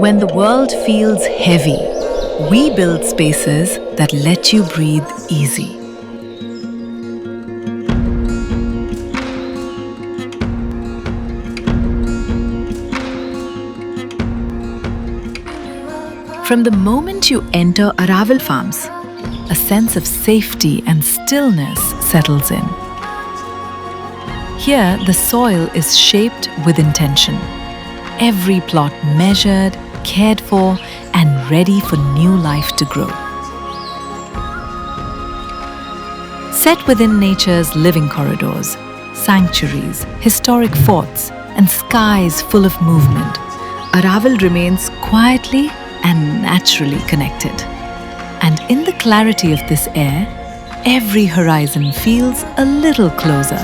When the world feels heavy, we build spaces that let you breathe easy. From the moment you enter Araville Farms, a sense of safety and stillness settles in. Here, the soil is shaped with intention. Every plot measured, cared for, and ready for new life to grow. Set within nature's living corridors, sanctuaries, historic forts, and skies full of movement, Araville remains quietly and naturally connected. And in the clarity of this air, every horizon feels a little closer.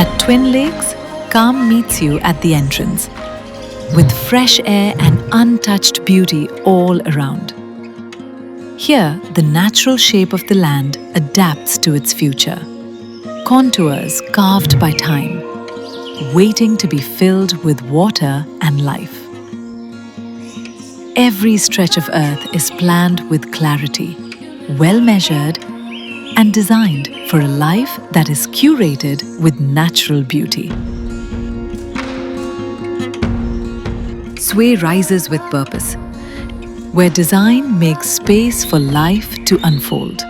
At Twin Lakes, calm meets you at the entrance, with fresh air and untouched beauty all around. Here, the natural shape of the land adapts to its future. Contours carved by time, waiting to be filled with water and life. Every stretch of earth is planned with clarity, well measured, and designed for a life that is curated with natural beauty. Sway rises with purpose, where design makes space for life to unfold.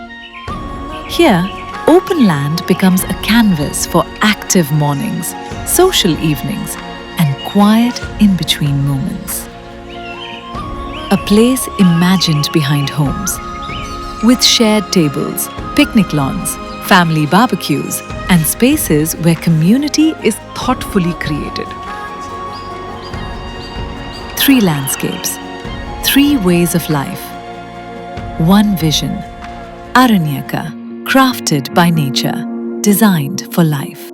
Here, open land becomes a canvas for active mornings, social evenings, and quiet in-between moments. A place imagined behind homes, with shared tables, picnic lawns, family barbecues, and spaces where community is thoughtfully created. 3 landscapes, 3 ways of life, 1 vision. Aranyaka, crafted by nature, designed for life.